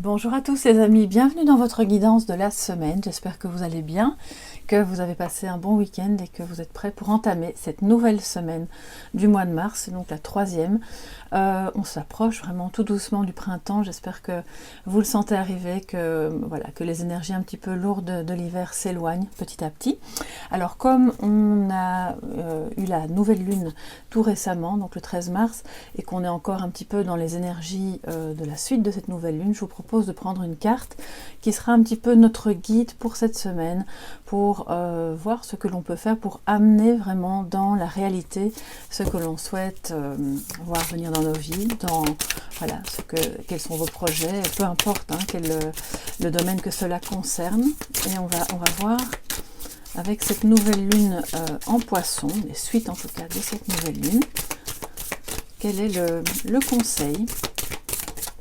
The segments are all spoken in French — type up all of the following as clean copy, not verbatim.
Bonjour à tous les amis, bienvenue dans votre guidance de la semaine. J'espère que vous allez bien, que vous avez passé un bon week-end et que vous êtes prêts pour entamer cette nouvelle semaine du mois de mars, donc la troisième. On s'approche vraiment tout doucement du printemps. J'espère que vous le sentez arriver, que les énergies un petit peu lourdes de l'hiver s'éloignent petit à petit. Alors comme on a eu la nouvelle lune tout récemment, donc le 13 mars, et qu'on est encore un petit peu dans les énergies de la suite de cette nouvelle lune, je vous propose de prendre une carte qui sera un petit peu notre guide pour cette semaine, pour voir ce que l'on peut faire pour amener vraiment dans la réalité ce que l'on souhaite voir venir dans nos vies, dans quels sont vos projets, peu importe le domaine que cela concerne. Et on va voir avec cette nouvelle lune en poisson, les suites en tout cas de cette nouvelle lune, quel est le conseil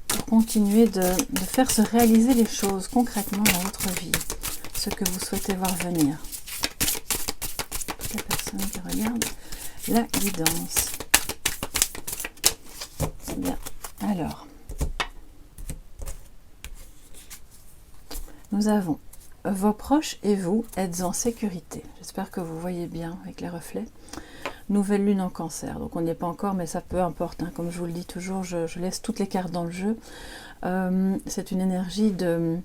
pour continuer de faire se réaliser les choses concrètement dans votre vie, ce que vous souhaitez voir venir. Toutes les personnes qui regardent la guidance. Bien, alors, nous avons vos proches et vous êtes en sécurité. J'espère que vous voyez bien avec les reflets. Nouvelle lune en cancer, donc on n'y est pas encore, mais ça peu importe, hein. Comme je vous le dis toujours, je laisse toutes les cartes dans le jeu. C'est une énergie de...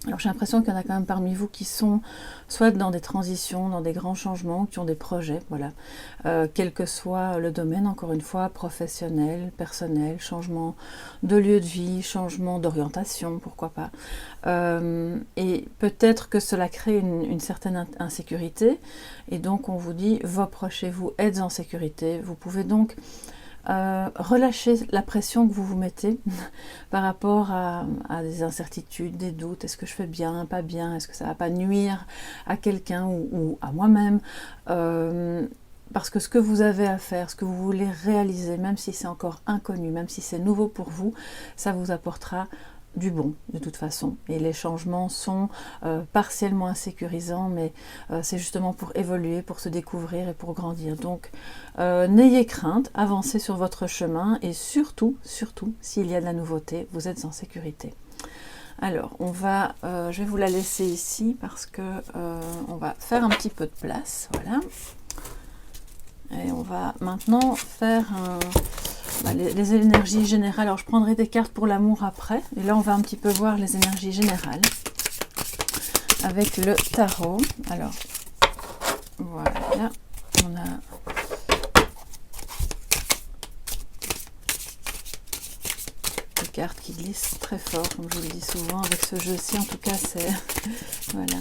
Alors j'ai l'impression qu'il y en a quand même parmi vous qui sont soit dans des transitions, dans des grands changements, qui ont des projets, voilà. Quel que soit le domaine, encore une fois, professionnel, personnel, changement de lieu de vie, changement d'orientation, pourquoi pas. Et peut-être que cela crée une certaine insécurité, et donc on vous dit, vos proches et vous êtes en sécurité, vous pouvez donc relâchez la pression que vous vous mettez par rapport à des incertitudes, des doutes. Est-ce que je fais bien, pas bien? Est-ce que ça va pas nuire à quelqu'un ou à moi-même? Parce que ce que vous avez à faire, ce que vous voulez réaliser, même si c'est encore inconnu, même si c'est nouveau pour vous, ça vous apportera du bon de toute façon, et les changements sont partiellement insécurisants, mais c'est justement pour évoluer, pour se découvrir et pour grandir. Donc n'ayez crainte, avancez sur votre chemin, et surtout s'il y a de la nouveauté, vous êtes en sécurité. Alors je vais vous la laisser ici parce que on va faire un petit peu de place, voilà, et on va maintenant faire les énergies générales. Alors je prendrai des cartes pour l'amour après, et là on va un petit peu voir les énergies générales avec le tarot. Alors voilà, on a des cartes qui glissent très fort, comme je vous le dis souvent avec ce jeu-ci. En tout cas, c'est voilà,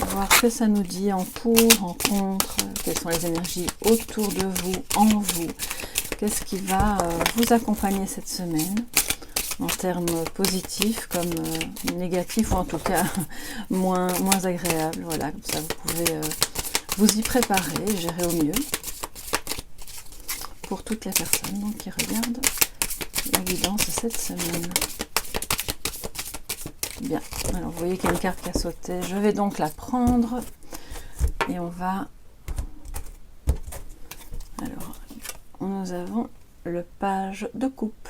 voir ce que ça nous dit en pour, en contre, quelles sont les énergies autour de vous, en vous. Qu'est-ce qui va vous accompagner cette semaine, en termes positifs comme négatifs, ou en tout cas moins agréables. Voilà, comme ça vous pouvez vous y préparer, gérer au mieux. Pour toutes les personnes donc, qui regardent la guidance cette semaine. Bien, alors vous voyez qu'il y a une carte qui a sauté. Je vais donc la prendre et on va... Alors, nous avons le page de coupe.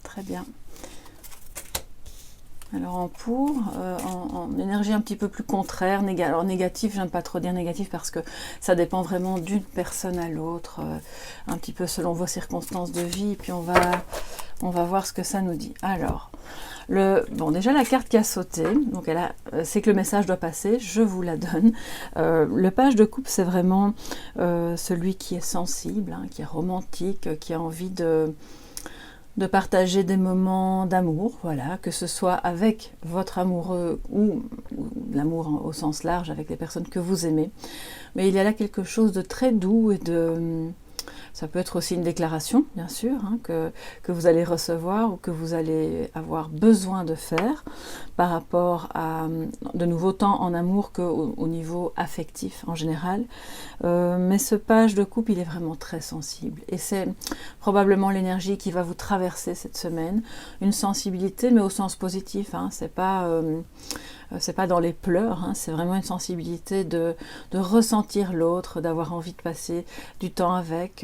Très bien. Alors en pour, en énergie un petit peu plus contraire, alors négatif, j'aime pas trop dire négatif parce que ça dépend vraiment d'une personne à l'autre, un petit peu selon vos circonstances de vie, et puis on va voir ce que ça nous dit. Alors, déjà la carte qui a sauté, donc c'est que le message doit passer, je vous la donne. Le page de coupe, c'est vraiment celui qui est sensible, hein, qui est romantique, qui a envie de partager des moments d'amour, voilà, que ce soit avec votre amoureux ou l'amour au sens large, avec les personnes que vous aimez. Mais il y a là quelque chose de très doux et ça peut être aussi une déclaration, bien sûr, hein, que vous allez recevoir ou que vous allez avoir besoin de faire par rapport à de nouveaux temps en amour qu'au niveau affectif en général. Mais ce page de coupe, il est vraiment très sensible. Et c'est probablement l'énergie qui va vous traverser cette semaine. Une sensibilité, mais au sens positif, hein, c'est pas dans les pleurs, hein, c'est vraiment une sensibilité de ressentir l'autre, d'avoir envie de passer du temps avec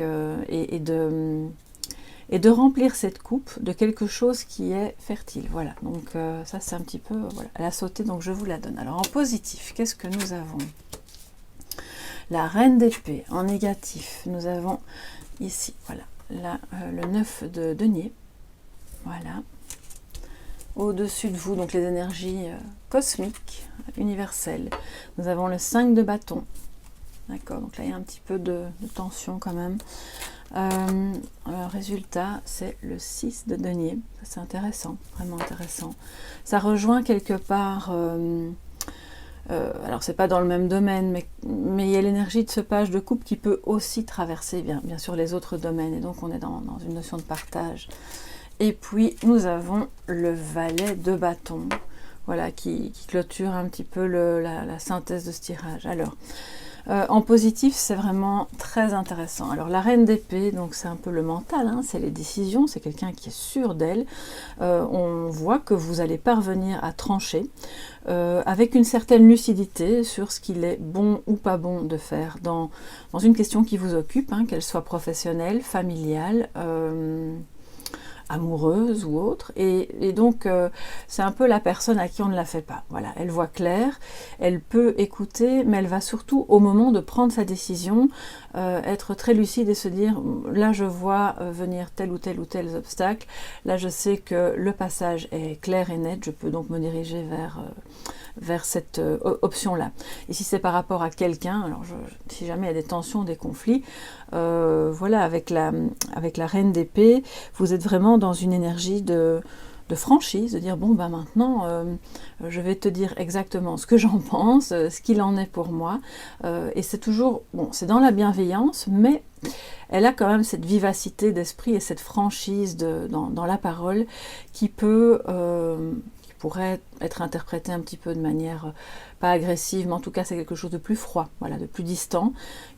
et et de remplir cette coupe de quelque chose qui est fertile. Voilà, donc ça c'est un petit peu, voilà, elle a sauté, donc je vous la donne. Alors en positif, qu'est-ce que nous avons? La reine d'épée. En négatif, nous avons ici, voilà, là, le 9 de denier. Voilà. Au-dessus de vous, donc les énergies cosmiques, universelles. Nous avons le 5 de bâton. D'accord, donc là il y a un petit peu de tension quand même. Le résultat, c'est le 6 de denier. C'est intéressant, vraiment intéressant. Ça rejoint quelque part, alors c'est pas dans le même domaine, mais il y a l'énergie de ce page de coupe qui peut aussi traverser bien sûr les autres domaines. Et donc on est dans une notion de partage. Et puis nous avons le valet de bâton, voilà, qui clôture un petit peu la synthèse de ce tirage. Alors, en positif, c'est vraiment très intéressant. Alors la reine d'épée, donc c'est un peu le mental, hein, c'est les décisions, c'est quelqu'un qui est sûr d'elle. On voit que vous allez parvenir à trancher avec une certaine lucidité sur ce qu'il est bon ou pas bon de faire dans une question qui vous occupe, hein, qu'elle soit professionnelle, familiale, amoureuse ou autre, et donc c'est un peu la personne à qui on ne la fait pas. Voilà, elle voit clair, elle peut écouter, mais elle va surtout au moment de prendre sa décision être très lucide et se dire là je vois venir tel ou tel obstacle, là je sais que le passage est clair et net, je peux donc me diriger vers cette option-là. Et si c'est par rapport à quelqu'un, alors si jamais il y a des tensions, des conflits, voilà, avec la reine d'épée, vous êtes vraiment dans une énergie de franchise, de dire bon ben maintenant je vais te dire exactement ce que j'en pense, ce qu'il en est pour moi, et c'est toujours, bon, c'est dans la bienveillance, mais elle a quand même cette vivacité d'esprit et cette franchise dans la parole qui pourrait être interprétée un petit peu de manière pas agressive, mais en tout cas c'est quelque chose de plus froid, voilà, de plus distant,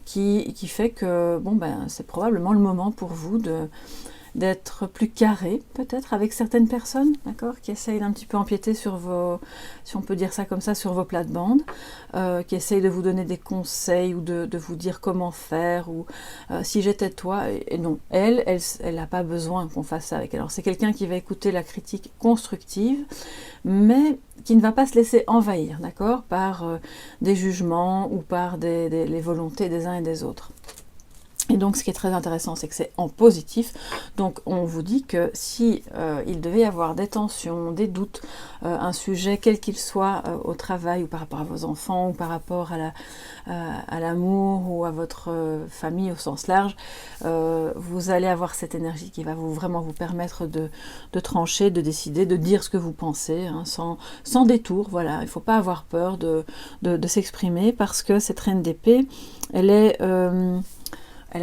qui fait que bon ben c'est probablement le moment pour vous d'être plus carré, peut-être, avec certaines personnes, d'accord, qui essayent d'un petit peu empiéter sur vos, si on peut dire ça comme ça, sur vos plates-bandes, qui essayent de vous donner des conseils ou de vous dire comment faire, ou si j'étais toi, et non, elle n'a pas besoin qu'on fasse ça avec elle. Alors c'est quelqu'un qui va écouter la critique constructive, mais qui ne va pas se laisser envahir, d'accord, par des jugements ou par les volontés des uns et des autres. Et donc ce qui est très intéressant, c'est que c'est en positif. Donc on vous dit que si il devait y avoir des tensions, des doutes, un sujet quel qu'il soit au travail ou par rapport à vos enfants ou par rapport à l'amour ou à votre famille au sens large, vous allez avoir cette énergie qui va vraiment vous permettre de trancher, de décider, de dire ce que vous pensez, hein, sans détour. Voilà, il ne faut pas avoir peur de s'exprimer, parce que cette reine d'épée, elle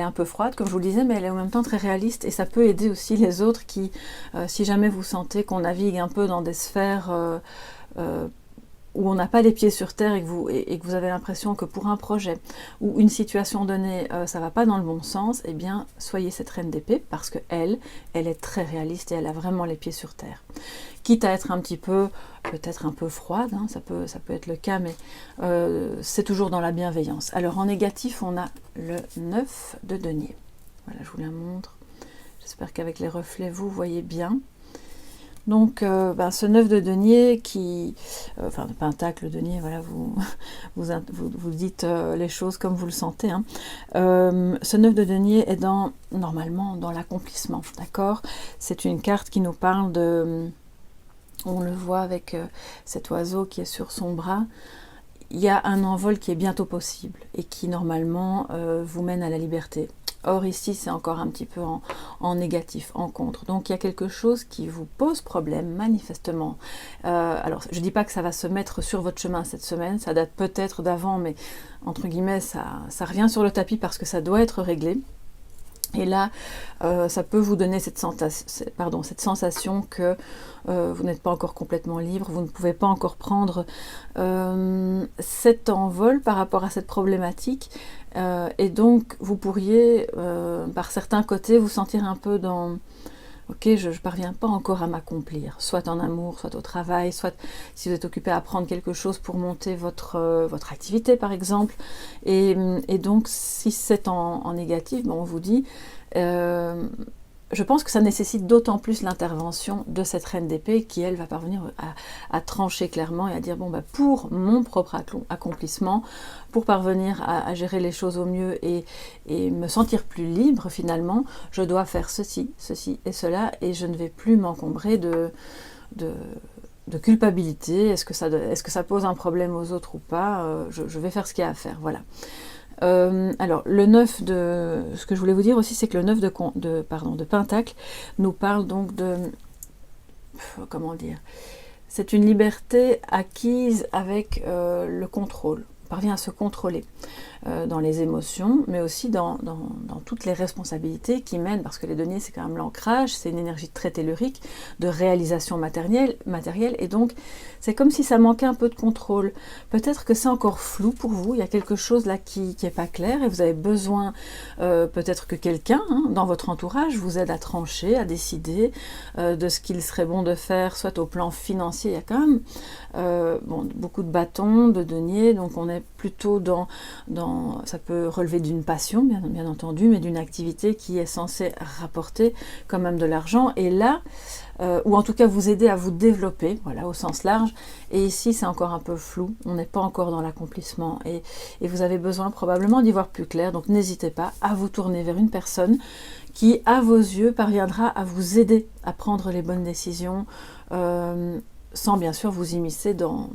est un peu froide, comme je vous le disais, mais elle est en même temps très réaliste, et ça peut aider aussi les autres qui, si jamais vous sentez qu'on navigue un peu dans des sphères où on n'a pas les pieds sur terre et que vous avez l'impression que pour un projet ou une situation donnée, ça ne va pas dans le bon sens, eh bien, soyez cette reine d'épée, parce qu'elle est très réaliste et elle a vraiment les pieds sur terre. Quitte à être un petit peu, peut-être un peu froide, hein, ça peut être le cas, mais c'est toujours dans la bienveillance. Alors en négatif, on a le 9 de denier. Voilà, je vous la montre. J'espère qu'avec les reflets, vous voyez bien. Donc ce 9 de denier qui, enfin le pentacle denier, voilà, vous dites les choses comme vous le sentez, hein. Ce 9 de denier est normalement dans l'accomplissement, d'accord. C'est une carte qui nous parle de, on le voit avec cet oiseau qui est sur son bras, il y a un envol qui est bientôt possible et qui normalement vous mène à la liberté. Or ici c'est encore un petit peu en négatif, en contre. Donc il y a quelque chose qui vous pose problème manifestement. Alors je ne dis pas que ça va se mettre sur votre chemin cette semaine, ça date peut-être d'avant, mais entre guillemets ça revient sur le tapis parce que ça doit être réglé. Et là, ça peut vous donner cette sensation que vous n'êtes pas encore complètement libre, vous ne pouvez pas encore prendre cet envol par rapport à cette problématique. Et donc, vous pourriez, par certains côtés, vous sentir un peu dans... Ok, je ne parviens pas encore à m'accomplir, soit en amour, soit au travail, soit si vous êtes occupé à apprendre quelque chose pour monter votre activité par exemple. Et donc si c'est en négatif, on vous dit je pense que ça nécessite d'autant plus l'intervention de cette reine d'épée qui, elle, va parvenir à trancher clairement et à dire, bon, bah, pour mon propre accomplissement, pour parvenir à gérer les choses au mieux et me sentir plus libre finalement, je dois faire ceci, ceci et cela, et je ne vais plus m'encombrer de culpabilité. Est-ce que ça pose un problème aux autres ou pas? Je vais faire ce qu'il y a à faire, voilà. Alors, le 9 de... Ce que je voulais vous dire aussi, c'est que le 9 de Pentacle nous parle donc de... Comment dire? C'est une liberté acquise avec le contrôle. On parvient à se contrôler dans les émotions, mais aussi dans toutes les responsabilités qui mènent, parce que les deniers, c'est quand même l'ancrage, c'est une énergie très tellurique, de réalisation matérielle, et donc c'est comme si ça manquait un peu de contrôle. Peut-être que c'est encore flou pour vous, il y a quelque chose là qui n'est pas clair, et vous avez besoin, peut-être que quelqu'un dans votre entourage vous aide à trancher, à décider de ce qu'il serait bon de faire, soit au plan financier, il y a quand même beaucoup de bâtons, de deniers, donc on est plutôt ça peut relever d'une passion, bien entendu, mais d'une activité qui est censée rapporter quand même de l'argent, et là, ou en tout cas vous aider à vous développer, voilà, au sens large, et ici c'est encore un peu flou, on n'est pas encore dans l'accomplissement, et vous avez besoin probablement d'y voir plus clair, donc n'hésitez pas à vous tourner vers une personne qui, à vos yeux, parviendra à vous aider à prendre les bonnes décisions, sans bien sûr vous immiscer dans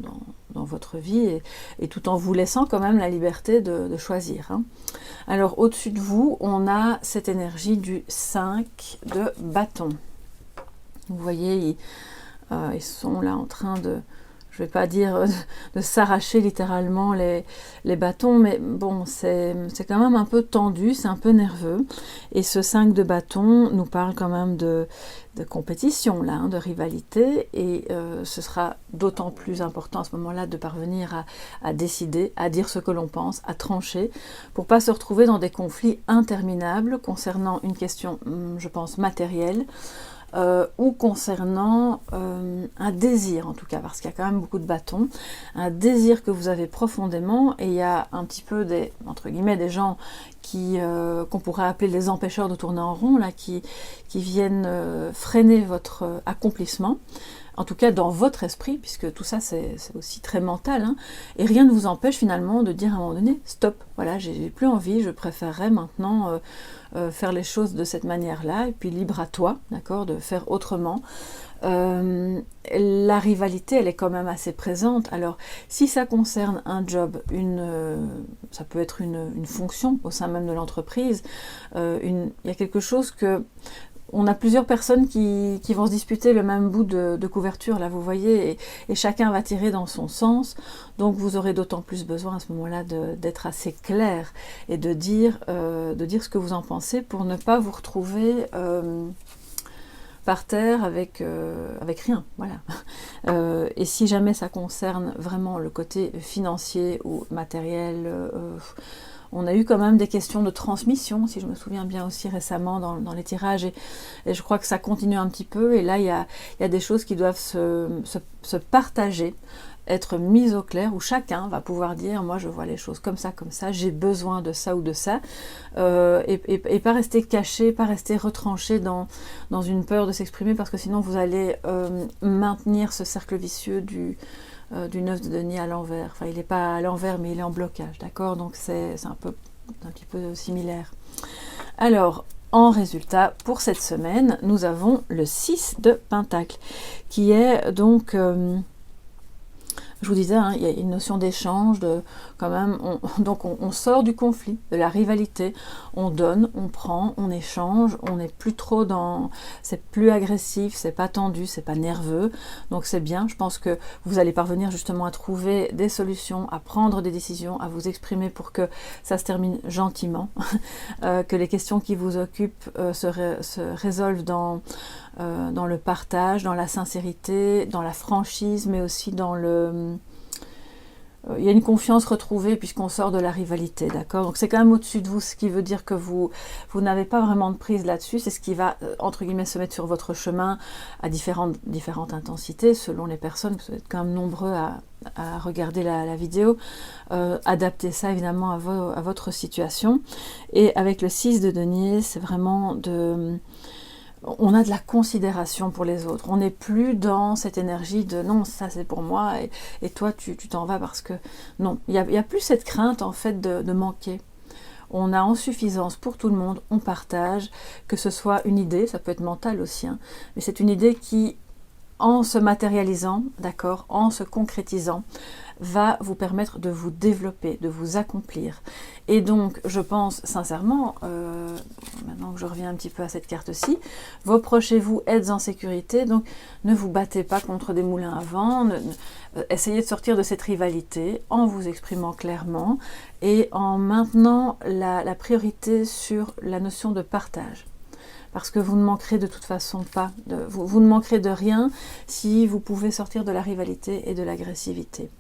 votre vie, et tout en vous laissant quand même la liberté de choisir. Alors au-dessus de vous, on a cette énergie du 5 de bâton. Vous voyez, ils sont là en train de, je ne vais pas dire de s'arracher littéralement les bâtons, mais bon, c'est quand même un peu tendu, c'est un peu nerveux. Et ce 5 de bâton nous parle quand même de compétition, là, de rivalité, et ce sera d'autant plus important à ce moment-là de parvenir à décider, à dire ce que l'on pense, à trancher, pour ne pas se retrouver dans des conflits interminables concernant une question, je pense, matérielle, ou concernant un désir, en tout cas, parce qu'il y a quand même beaucoup de bâtons, un désir que vous avez profondément, et il y a un petit peu entre guillemets, des gens qu'on pourrait appeler les empêcheurs de tourner en rond, là, qui viennent freiner votre accomplissement, en tout cas dans votre esprit, puisque tout ça c'est aussi très mental, et rien ne vous empêche finalement de dire à un moment donné, stop, voilà, j'ai plus envie, je préférerais maintenant faire les choses de cette manière-là, et puis libre à toi, d'accord, de faire autrement. La rivalité, elle est quand même assez présente. Alors, si ça concerne un job, ça peut être une fonction au sein même de l'entreprise, il y a quelque chose que... On a plusieurs personnes qui vont se disputer le même bout de couverture, là, vous voyez, et chacun va tirer dans son sens. Donc, vous aurez d'autant plus besoin à ce moment-là d'être assez clair et de dire ce que vous en pensez pour ne pas vous retrouver par terre avec rien, voilà. Et si jamais ça concerne vraiment le côté financier ou matériel, on a eu quand même des questions de transmission, si je me souviens bien aussi récemment dans les tirages, et je crois que ça continue un petit peu, et là il y a des choses qui doivent se partager, être mises au clair, où chacun va pouvoir dire, moi je vois les choses comme ça, j'ai besoin de ça ou de ça, et pas rester caché, pas rester retranché dans une peur de s'exprimer, parce que sinon vous allez maintenir ce cercle vicieux du 9 de denier à l'envers. Enfin, il n'est pas à l'envers, mais il est en blocage, d'accord? Donc c'est un petit peu similaire. Alors, en résultat, pour cette semaine, nous avons le 6 de Pentacle, qui est donc... je vous disais, il y a une notion d'échange, quand même, donc on sort du conflit, de la rivalité, on donne, on prend, on échange, on n'est plus trop c'est plus agressif, c'est pas tendu, c'est pas nerveux, donc c'est bien. Je pense que vous allez parvenir justement à trouver des solutions, à prendre des décisions, à vous exprimer pour que ça se termine gentiment, que les questions qui vous occupent se résolvent dans le partage, dans la sincérité, dans la franchise, mais aussi dans il y a une confiance retrouvée puisqu'on sort de la rivalité, d'accord? Donc c'est quand même au-dessus de vous, ce qui veut dire que vous n'avez pas vraiment de prise là-dessus. C'est ce qui va, entre guillemets, se mettre sur votre chemin à différentes intensités, selon les personnes. Vous êtes quand même nombreux à regarder la vidéo. Adaptez ça évidemment à votre situation. Et avec le 6 de denier, c'est vraiment on a de la considération pour les autres. On n'est plus dans cette énergie de non, ça c'est pour moi et toi tu t'en vas parce que... Non, il y a plus cette crainte en fait de manquer. On a en suffisance pour tout le monde, on partage, que ce soit une idée, ça peut être mental aussi, hein, mais c'est une idée qui, en se matérialisant, d'accord, en se concrétisant, va vous permettre de vous développer, de vous accomplir. Et donc, je pense sincèrement, maintenant que je reviens un petit peu à cette carte-ci, vos proches et vous êtes en sécurité, donc ne vous battez pas contre des moulins à vent, essayez de sortir de cette rivalité en vous exprimant clairement et en maintenant la priorité sur la notion de partage. Parce que vous ne manquerez de toute façon pas, vous ne manquerez de rien si vous pouvez sortir de la rivalité et de l'agressivité,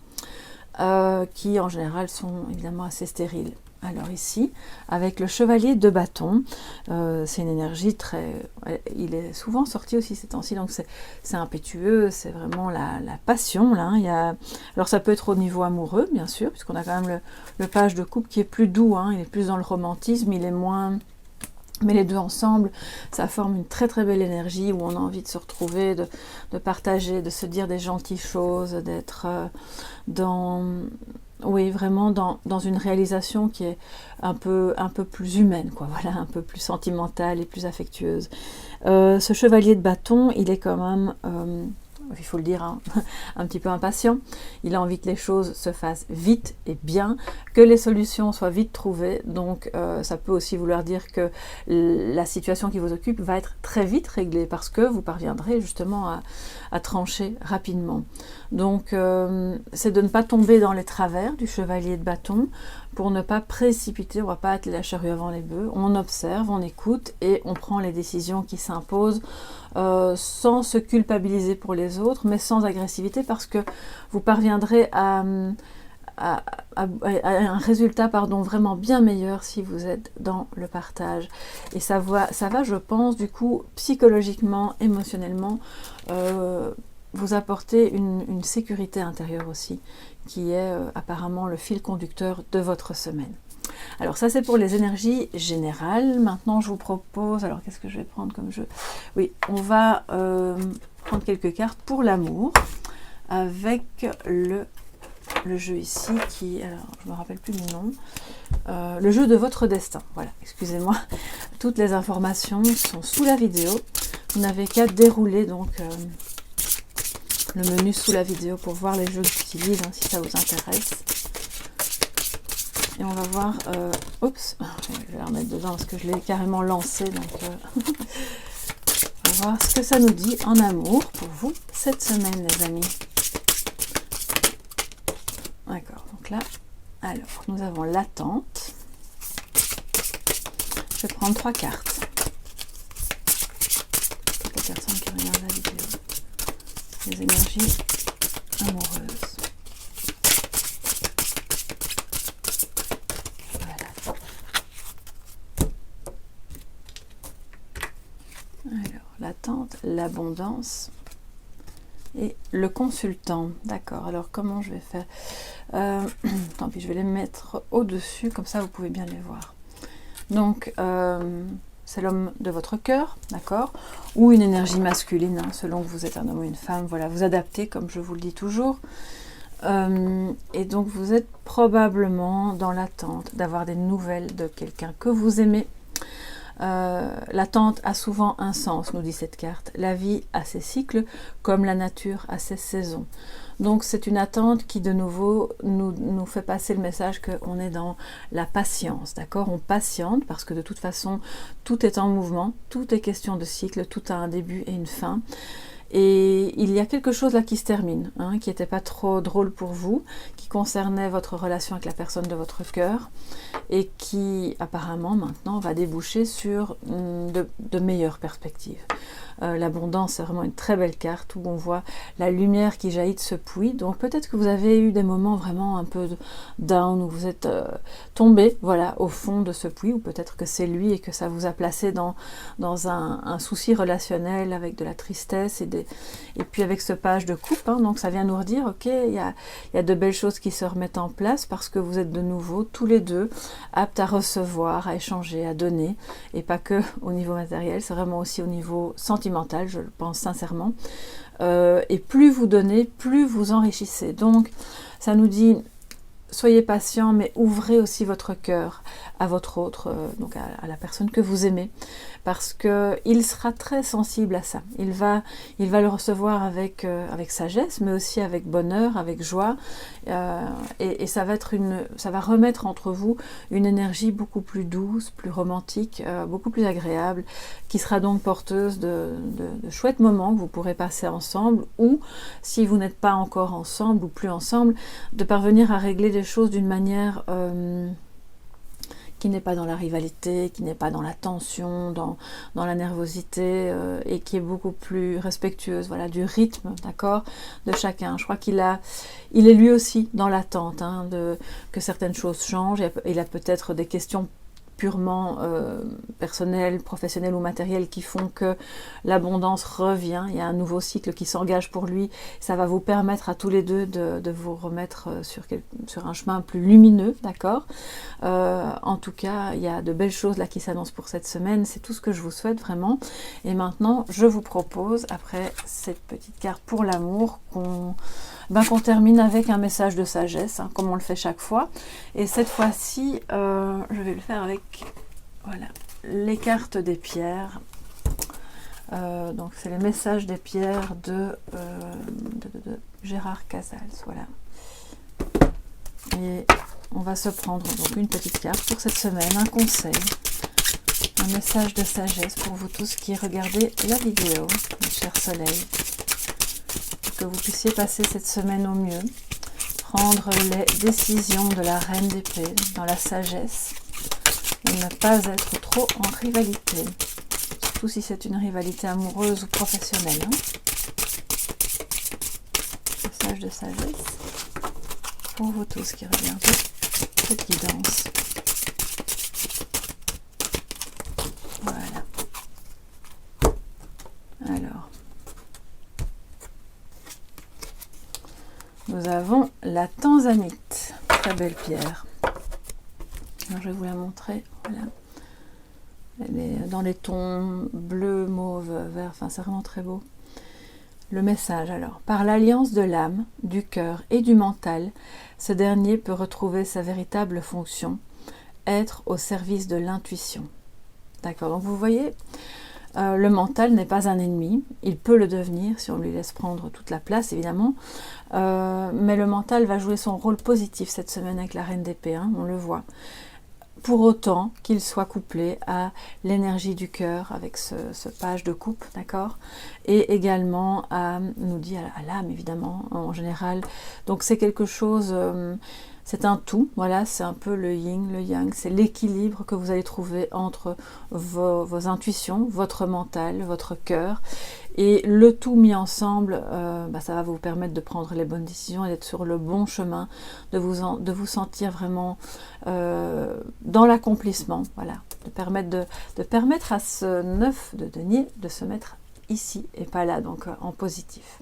qui en général sont évidemment assez stériles. Alors ici, avec le chevalier de bâton, c'est une énergie très... Il est souvent sorti aussi ces temps-ci, donc c'est impétueux, c'est vraiment la passion. Là, hein. Alors ça peut être au niveau amoureux, bien sûr, puisqu'on a quand même le page de coupe qui est plus doux, hein. Il est plus dans le romantisme, il est moins... Mais les deux ensemble, ça forme une très très belle énergie où on a envie de se retrouver, de partager, de se dire des gentilles choses, d'être oui, vraiment dans une réalisation qui est un peu plus humaine, quoi, voilà, un peu plus sentimentale et plus affectueuse. Ce chevalier de bâton, il est quand même... il faut le dire, hein, un petit peu impatient. Il a envie que les choses se fassent vite et bien, que les solutions soient vite trouvées. Donc ça peut aussi vouloir dire que la situation qui vous occupe va être très vite réglée parce que vous parviendrez justement à trancher rapidement. Donc c'est de ne pas tomber dans les travers du chevalier de bâton pour ne pas précipiter, on ne va pas atteler la charrue avant les bœufs. On observe, on écoute et on prend les décisions qui s'imposent sans se culpabiliser pour les autres, mais sans agressivité, parce que vous parviendrez à un résultat vraiment bien meilleur si vous êtes dans le partage. Et ça va, je pense, du coup, psychologiquement, émotionnellement, vous apporter une sécurité intérieure aussi, qui est apparemment le fil conducteur de votre semaine. Alors ça c'est pour les énergies générales. Maintenant je vous propose, alors qu'est-ce que je vais prendre comme jeu? Oui, on va prendre quelques cartes pour l'amour avec le jeu ici qui, alors je me rappelle plus du nom, le jeu de votre destin. Voilà, excusez-moi, toutes les informations sont sous la vidéo. Vous n'avez qu'à dérouler donc le menu sous la vidéo pour voir les jeux que j'utilise, hein, si ça vous intéresse. Et on va voir, oups, je vais la remettre dedans parce que je l'ai carrément lancé, donc on va voir ce que ça nous dit en amour pour vous cette semaine, les amis. D'accord, donc là, alors, nous avons l'attente. Je vais prendre 3 cartes. Pour les personnes qui regardent la vidéo. Les énergies amoureuses. L'attente, l'abondance et le consultant. D'accord, alors comment je vais faire? Tant pis, je vais les mettre au-dessus, comme ça vous pouvez bien les voir. Donc, c'est l'homme de votre cœur, d'accord? Ou une énergie masculine, hein, selon que vous êtes un homme ou une femme. Voilà, vous adaptez, comme je vous le dis toujours. Et donc, vous êtes probablement dans l'attente d'avoir des nouvelles de quelqu'un que vous aimez. L'attente a souvent un sens, nous dit cette carte. La vie a ses cycles comme la nature a ses saisons. Donc c'est une attente qui de nouveau nous fait passer le message qu'on est dans la patience, d'accord? On patiente parce que de toute façon tout est en mouvement, tout est question de cycle, tout a un début et une fin. Et il y a quelque chose là qui se termine, hein, qui n'était pas trop drôle pour vous, qui concernait votre relation avec la personne de votre cœur et qui apparemment maintenant va déboucher sur de meilleures perspectives. L'abondance, c'est vraiment une très belle carte où on voit la lumière qui jaillit de ce puits. Donc peut-être que vous avez eu des moments vraiment un peu down, où vous êtes tombé, voilà, au fond de ce puits, ou peut-être que c'est lui et que ça vous a placé dans un souci relationnel avec de la tristesse et Et puis avec ce page de coupe, hein, donc ça vient nous redire, ok, il y a de belles choses qui se remettent en place parce que vous êtes de nouveau tous les deux aptes à recevoir, à échanger, à donner, et pas que au niveau matériel, c'est vraiment aussi au niveau sentimental, je le pense sincèrement. Et plus vous donnez, plus vous enrichissez. Donc ça nous dit, soyez patient, mais ouvrez aussi votre cœur à votre autre, donc à la personne que vous aimez, parce qu'il sera très sensible à ça. Il va le recevoir avec sagesse, mais aussi avec bonheur, avec joie, et ça va remettre entre vous une énergie beaucoup plus douce, plus romantique, beaucoup plus agréable, qui sera donc porteuse de chouettes moments que vous pourrez passer ensemble, ou si vous n'êtes pas encore ensemble ou plus ensemble, de parvenir à régler des choses d'une manière qui n'est pas dans la rivalité, qui n'est pas dans la tension, dans la nervosité, et qui est beaucoup plus respectueuse, voilà, du rythme, d'accord, de chacun. Je crois qu'il est lui aussi dans l'attente, hein, que certaines choses changent. Il a peut-être des questions purement personnelles, professionnelles ou matérielles qui font que l'abondance revient, il y a un nouveau cycle qui s'engage pour lui, ça va vous permettre à tous les deux de vous remettre sur un chemin plus lumineux, d'accord. En tout cas, il y a de belles choses là qui s'annoncent pour cette semaine, c'est tout ce que je vous souhaite vraiment. Et maintenant, je vous propose, après cette petite carte pour l'amour, qu'on termine avec un message de sagesse, hein, comme on le fait chaque fois. Et cette fois-ci, je vais le faire avec voilà, les cartes des pierres. Donc c'est les messages des pierres de Gérard Casals. Voilà. Et on va se prendre donc une petite carte pour cette semaine, un conseil, un message de sagesse pour vous tous qui regardez la vidéo, mes chers soleils. Que vous puissiez passer cette semaine au mieux, prendre les décisions de la reine d'épée dans la sagesse et ne pas être trop en rivalité, surtout si c'est une rivalité amoureuse ou professionnelle. Hein. Message de sagesse pour vous tous qui regardez cette guidance. Voilà. Alors, nous avons la tanzanite, très belle pierre. Alors, je vais vous la montrer. Voilà. Elle est dans les tons bleu, mauve, vert. Enfin, c'est vraiment très beau. Le message alors. Par l'alliance de l'âme, du cœur et du mental, ce dernier peut retrouver sa véritable fonction, être au service de l'intuition. D'accord. Donc vous voyez, le mental n'est pas un ennemi, il peut le devenir si on lui laisse prendre toute la place évidemment, mais le mental va jouer son rôle positif cette semaine avec la reine d'épée, hein, on le voit, pour autant qu'il soit couplé à l'énergie du cœur avec ce page de coupe, d'accord, et également nous dit à l'âme évidemment en général. Donc c'est quelque chose, c'est un tout, voilà, c'est un peu le yin, le yang, c'est l'équilibre que vous allez trouver entre vos intuitions, votre mental, votre cœur, et le tout mis ensemble, ça va vous permettre de prendre les bonnes décisions et d'être sur le bon chemin, de vous sentir vraiment dans l'accomplissement, voilà, de permettre à ce 9 de denier de se mettre ici et pas là, donc en positif.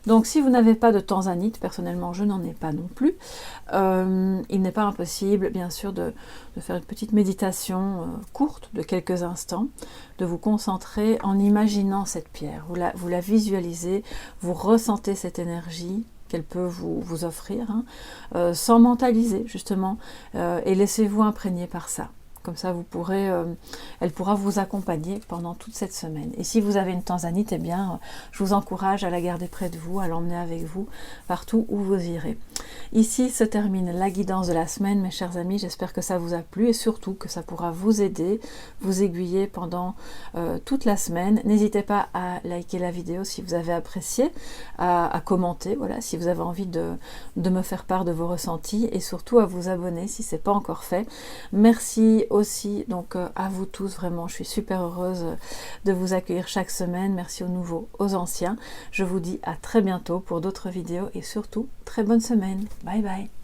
Donc si vous n'avez pas de tanzanite, personnellement je n'en ai pas non plus, il n'est pas impossible bien sûr de faire une petite méditation courte de quelques instants, de vous concentrer en imaginant cette pierre, vous la visualisez, vous ressentez cette énergie qu'elle peut vous offrir, hein, sans mentaliser justement, et laissez-vous imprégner par ça. Comme ça, elle pourra vous accompagner pendant toute cette semaine. Et si vous avez une tanzanite, eh bien, je vous encourage à la garder près de vous, à l'emmener avec vous partout où vous irez. Ici se termine la guidance de la semaine, mes chers amis. J'espère que ça vous a plu et surtout que ça pourra vous aider, vous aiguiller pendant toute la semaine. N'hésitez pas à liker la vidéo si vous avez apprécié, à commenter, voilà, si vous avez envie de me faire part de vos ressentis et surtout à vous abonner si ce n'est pas encore fait. Merci aussi donc à vous tous, vraiment je suis super heureuse de vous accueillir chaque semaine. Merci aux nouveaux, aux anciens. Je vous dis à très bientôt pour d'autres vidéos et surtout très bonne semaine. Bye bye.